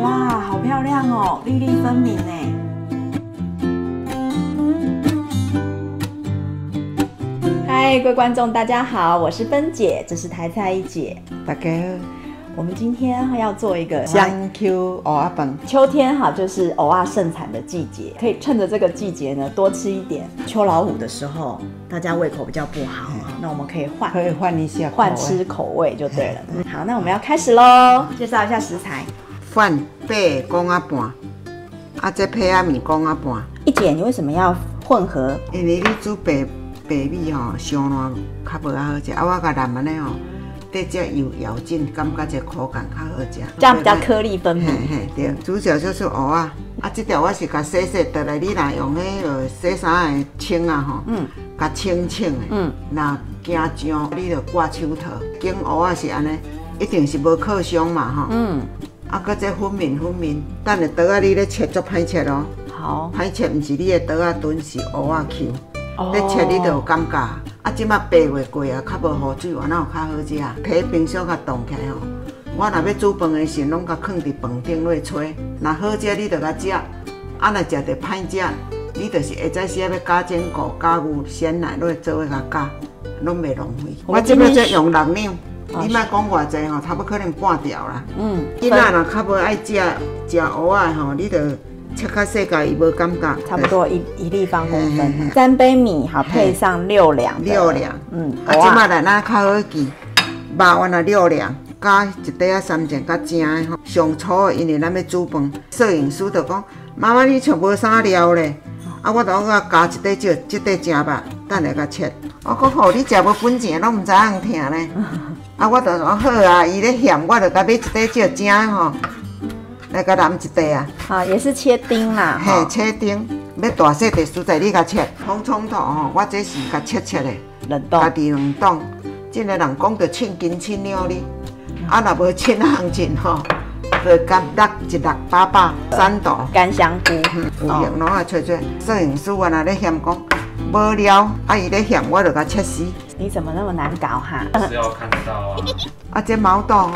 哇，好漂亮哦，粒粒分明呢。嗨，各位观众，大家好，我是芬姐，这是台菜一姐。大家好，我们今天要做一个香 Q 蚵仔饭。秋天哈，就是蚵仔盛产的季节，可以趁着这个季节呢，多吃一点。秋老虎的时候，大家胃口比较不好，那我们可以换一下换吃口味就对了。好，那我们要开始喽，介绍一下食材。饭8个公仔半，这皮仔面公仔半。一姐，你为什么要混合？因为你煮白米伤烂较无好食，我甲南安尼缀只油咬紧，感觉这口感较好食。这样比较颗粒分明。嘿，对。主要就是蚵仔，这条我是甲洗倒来，你若用迄个洗衫的清甲清的，若惊酱，你就挂手套。拣蚵仔是安尼，一定是无烤伤嘛搁这粉面，等下刀仔你咧切足歹切哦。好。歹切，毋是你的刀仔墩，是蚵仔 Q。咧切你就有感觉。即马8月过啊，较无雨水，哪有较好食？摕冰箱甲冻起来我若要煮饭的时，拢甲放伫饭顶落吹。若好食，你就甲食；若食着歹食，你就是会早时要加煎菇、加牛鲜奶落做伙甲加，拢袂浪费。我即摆只用6两。你莫讲偌济差不多可能半条啦。囡仔若较无爱食蚵仔你就切较细个，伊无感觉。差不多一立方公分。3杯米好，配上6两。即摆来咱较好记，肉丸6两，加一块仔3件较正的上粗的，因为咱要煮饭。摄影师就讲：妈妈你像无啥料咧，我就讲加一块少，这块真肉，等下甲切。我讲吼，你食无本钱，拢毋知影疼咧。我就讲好啊，伊咧嫌，我就甲买一块少正的来甲揽一块啊！好，也是切丁啦。嘿，切丁，要大细地蔬菜你甲切。红葱头我这是甲切的，冷冻。家己冷冻。真个人讲着称斤称两哩，若无称行情就甲16883度。干香菇，有用拢啊切。摄影师若咧嫌讲无料，伊咧嫌我就甲切丝。你怎么那么难搞哈？是要看得到啊。这毛豆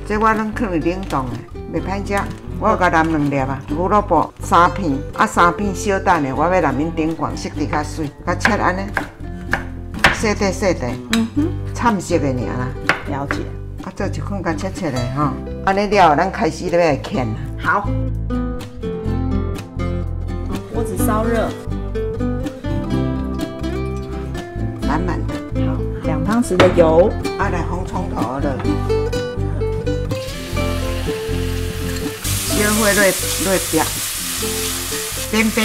这我拢放入冷冻的，袂歹食。我甲揽2粒胡萝卜3片，3片小蛋的，我要揽面顶管，色得较水，甲切安尼，细块，惨色的尔啦。了解。做一款甲切的安尼了，咱开始要来鉗啦。好。锅子烧热，满满的。好，2汤匙的油。来红葱头了。小火落碟，边会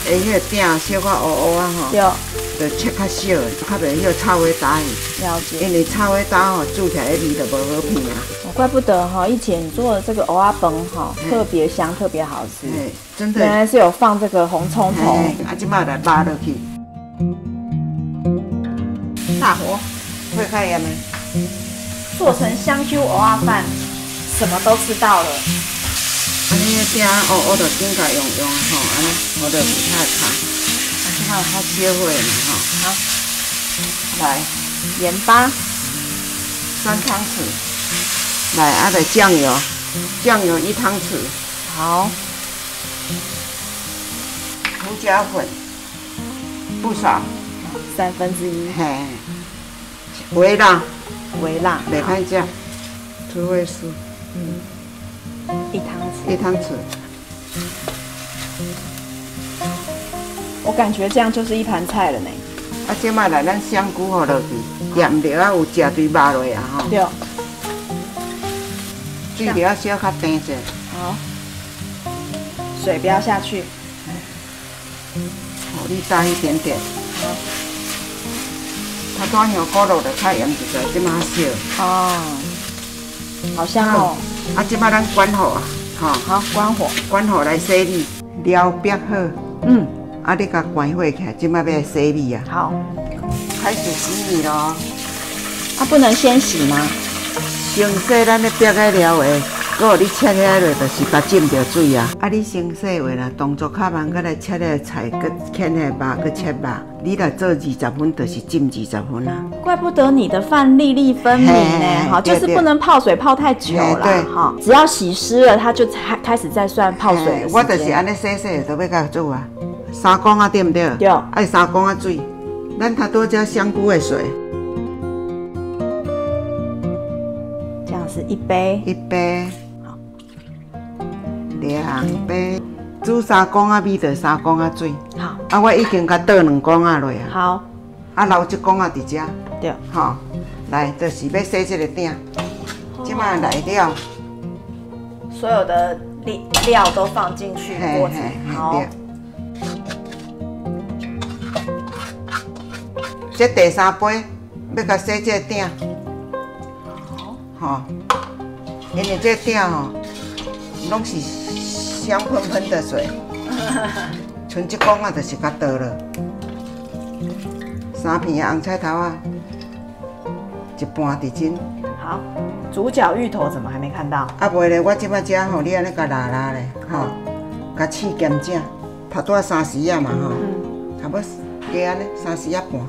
迄个鼎小可乌对，就切较小，较袂迄炒火打去。了解。因为炒火打煮起来味就无好片啊。怪不得一姐你做的这个蚵仔饭特别香，特别好吃。真的。原来是有放这个红葱头。即摆来拉落去。大火，会较盐的。做成香 Q 蚵仔饭，什么都吃到了。安尼鼎就顶甲用安尼，我就其他汤。即摆较小火嘛好，来盐巴3汤匙，来来酱油1汤匙。好，胡椒粉不少1/3。嘿，微辣，袂歹食。土味素1汤匙。我感觉这样就是一盘菜了呢。即摆来咱香菇落去，盐料有食对肉落啊对。水料小较甜者。好。水不要下去。你大一点点。好。它转香菇落就较盐一点，即摆小。好香哦。即摆咱关火啊。好，关火来洗米，料煸好。你甲关火起来，即摆要来洗米啊。好。开始洗米咯。不能先洗吗？先洗咱咧煸个料的，搁有你切起来落，就是甲浸着水啊。啊，你先洗话啦，动作较慢，搁来切个菜，搁牵个肉，搁切肉。你来做20分，就是浸20分啊。怪不得你的饭粒粒分明呢，好，就是不能泡水泡太久了，哈，只要洗湿了，它就开始在算泡水的时间。我就是安尼洗洗，就要甲做啊。3公啊，对不对？对。爱3公啊水，咱较多加香菇的水。这样是1杯。1杯。好。2杯。煮3公啊米，就3公啊水。好。啊，我已经甲倒2公啊落啊。好。啊，留1公啊伫遮。对。好，来，就是要洗这个鼎。即摆来了。所有的料都放进去锅子。好。这第3杯要甲洗这个鼎。好。因为这鼎吼，拢是香喷喷的水。剩1公啊，就是甲倒了。3片红菜头啊，1半地斤。好，主角芋头怎么还没看到？啊，袂咧，我即摆食吼，你安尼甲拉拉咧，吼，甲试咸正，头拄啊3时啊嘛吼，差不多加安尼3时啊半，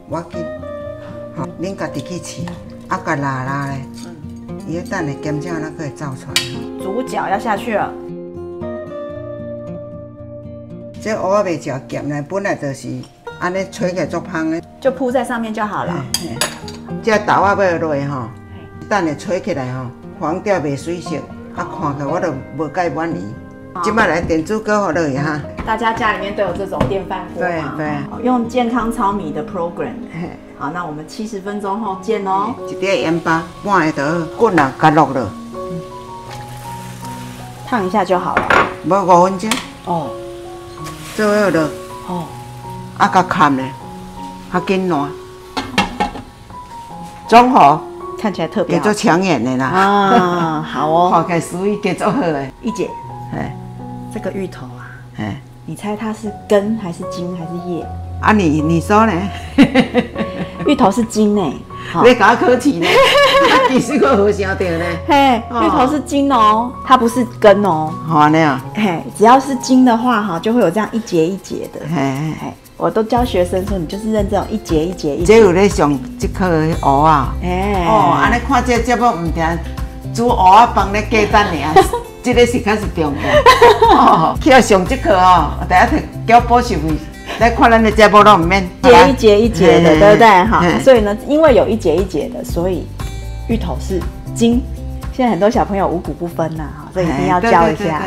我紧，吼，恁家己去试，啊，甲拉拉咧，伊迄等下咸正那个会走出来。主角要下去了。这蚵仔袂食咸咧，本来就是安尼吹起来足香的，就铺在上面就好了。这豆仔要落吼，等下吹起来吼，黄掉袂水色，啊，看起来我都无介满意。即摆来电子锅好落去哈。大家家里面都有这种电饭锅嘛？对，用健康糙米的 program。好，那我们70分钟后见哦。一碟盐巴，半个就好，滚啊，甲落了。烫一下就好了。无5分钟。哦。做好落。哦。啊，甲砍咧，较紧烂。综合看起来特别做抢眼的啦。啊，好哦。看起来属于做好的。一姐，这个芋头啊，你猜它是根还是茎还是叶？啊，你说呢？芋头是茎呢。你搞考试呢？其实我好想到呢。嘿，芋头是茎哦，它不是根哦。好呢啊。嘿，只要是茎的话哈，就会有这样一节一节的。嘿，我都教学生说，你就是认这种一节一节一节。这有咧上这颗蚵啊。哦，安尼看这节目唔定煮蚵仔饭咧鸡蛋尔，这个是较是重要。哦，去要上这课哦，第一交补习费。来看咱的节目都唔免。一节一节的，对不对？哈，所以呢，因为有一节一节的，所以芋头是茎。现在很多小朋友五谷不分呐，哈，所以一定要教一下。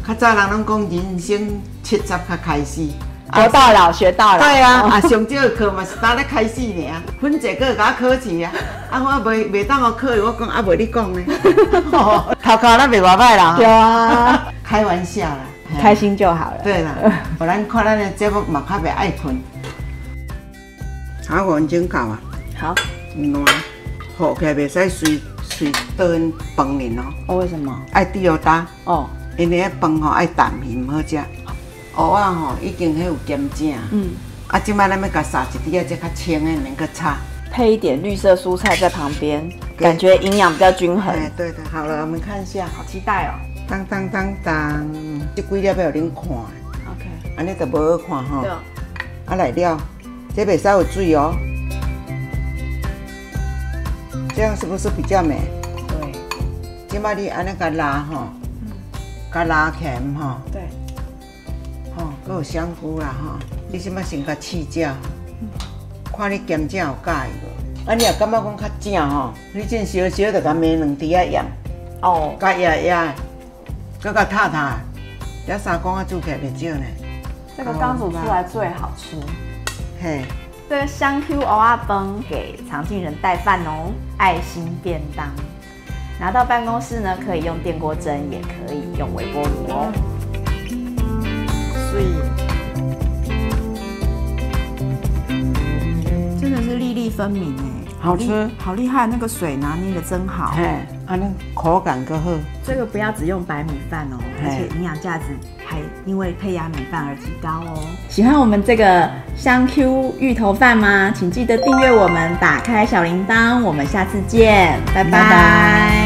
较早人拢讲人生70才开始。活到老学到老。对啊，上少的课嘛是打咧开始尔，分一个甲我考试啊，我袂当我考，我讲袂你讲呢，头壳咱袂偌歹啦。对啊，开玩笑啦，开心就好了。对啦，互咱看咱的节目嘛较袂爱困。好，5分钟够啊。好。烂，好起来袂使随倒饭面哦。哦，为什么？爱滴油打。哦。因为迄饭吼爱淡去，唔好食。蚵仔吼已经迄有咸正，啊，即摆咱要甲撒一滴啊，这较清的，免搁炒。配一点绿色蔬菜在旁边，感觉营养比较均衡。对的，好了，我们看一下，好期待哦。当当当当，这几粒要恁看。OK。安尼就无好看吼。对。啊来了，这袂使有水哦。这样是不是比较美？对。即摆你安尼甲拉吼，甲拉起来吼。对。吼，佮有香菇啦吼，你即摆先甲试食，看你咸正有介意无？啊，你若感觉讲较正吼，你真小小就甲煸2滴仔盐，哦，甲压压，佮甲塌塌，这3公仔煮起来袂少呢。这个刚煮出来最好吃。嘿，这个香 Q 蚵仔饭给常进人带饭哦，爱心便当。拿到办公室呢，可以用电锅蒸，也可以用微波炉哦。真的是粒粒分明哎，好吃，好厉害！那个水拿捏的真好，那口感更好。这个不要只用白米饭哦，而且营养价值还因为配芽米饭而提高哦。喜欢我们这个香 Q 芋头饭吗？请记得订阅我们，打开小铃铛，我们下次见，拜拜。